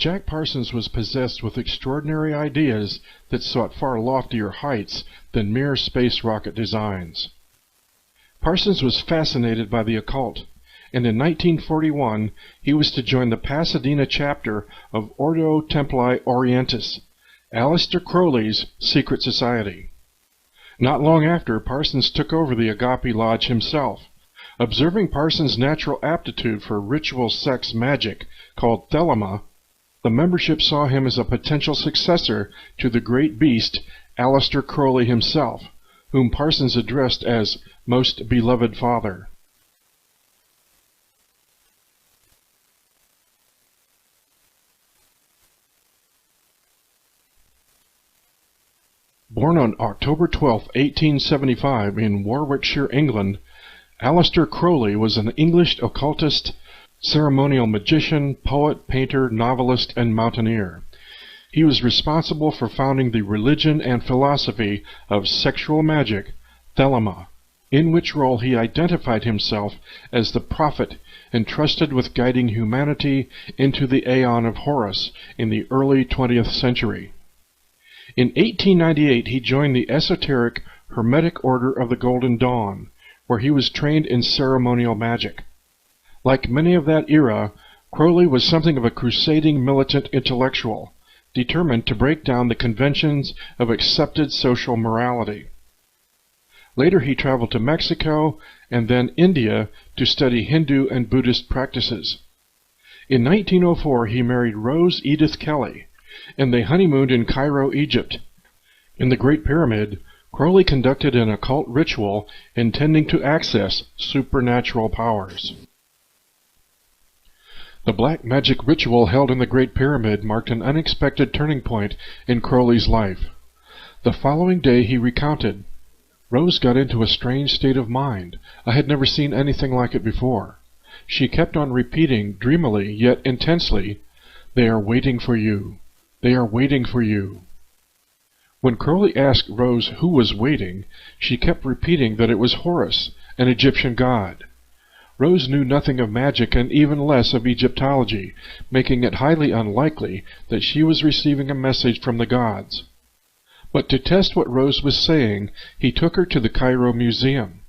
Jack Parsons was possessed with extraordinary ideas that sought far loftier heights than mere space rocket designs. Parsons was fascinated by the occult, and in 1941 he was to join the Pasadena chapter of Ordo Templi Orientis, Aleister Crowley's secret society. Not long after, Parsons took over the Agape Lodge himself. Observing Parsons' natural aptitude for ritual sex magic, called thelema, the membership saw him as a potential successor to the great beast Aleister Crowley himself, whom Parsons addressed as Most Beloved Father. Born on October 12, 1875 in Warwickshire, England, Aleister Crowley was an English occultist, ceremonial magician, poet, painter, novelist, and mountaineer. He was responsible for founding the religion and philosophy of sexual magic, thelema, in which role he identified himself as the prophet entrusted with guiding humanity into the Aeon of Horus in the early 20th century. In 1898 he joined the esoteric Hermetic Order of the Golden Dawn, where he was trained in ceremonial magic. Like many of that era, Crowley was something of a crusading militant intellectual, determined to break down the conventions of accepted social morality. Later he traveled to Mexico and then India to study Hindu and Buddhist practices. In 1904 he married Rose Edith Kelly, and they honeymooned in Cairo, Egypt. In the Great Pyramid, Crowley conducted an occult ritual intending to access supernatural powers. The black magic ritual held in the Great Pyramid marked an unexpected turning point in Crowley's life. The following day he recounted, "Rose got into a strange state of mind. I had never seen anything like it before. She kept on repeating, dreamily yet intensely, 'They are waiting for you. They are waiting for you.'" When Crowley asked Rose who was waiting, she kept repeating that it was Horus, an Egyptian god. Rose knew nothing of magic and even less of Egyptology, making it highly unlikely that she was receiving a message from the gods. But to test what Rose was saying, he took her to the Cairo Museum.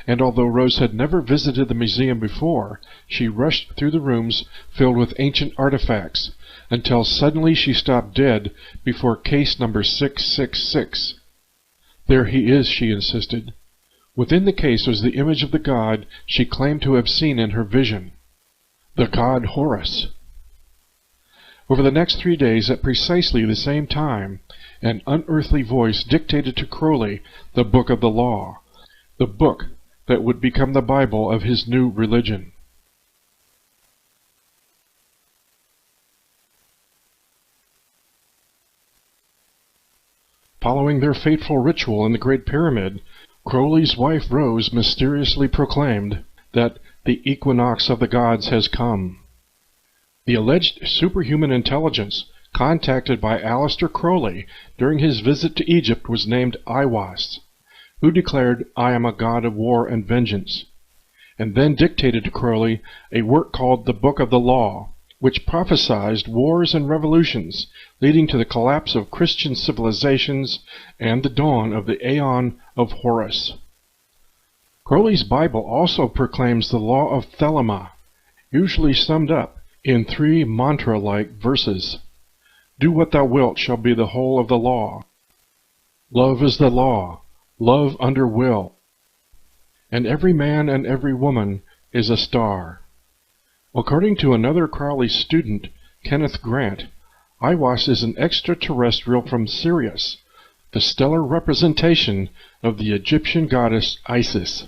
And although Rose had never visited the museum before, she rushed through the rooms filled with ancient artifacts, until suddenly she stopped dead before case number 666. "There he is," she insisted. Within the case was the image of the god she claimed to have seen in her vision, the god Horus. Over the next 3 days, at precisely the same time, an unearthly voice dictated to Crowley the Book of the Law, the book that would become the Bible of his new religion. Following their fateful ritual in the Great Pyramid, Crowley's wife Rose mysteriously proclaimed that the equinox of the gods has come. The alleged superhuman intelligence contacted by Aleister Crowley during his visit to Egypt was named Aiwass, who declared, "I am a god of war and vengeance," and then dictated to Crowley a work called the Book of the Law, which prophesied wars and revolutions, leading to the collapse of Christian civilizations and the dawn of the Aeon of Horus. Crowley's Bible also proclaims the law of thelema, usually summed up in 3 mantra-like verses. "Do what thou wilt shall be the whole of the law. Love is the law, love under will. And every man and every woman is a star." According to another Crowley student, Kenneth Grant, Aiwass is an extraterrestrial from Sirius, the stellar representation of the Egyptian goddess Isis.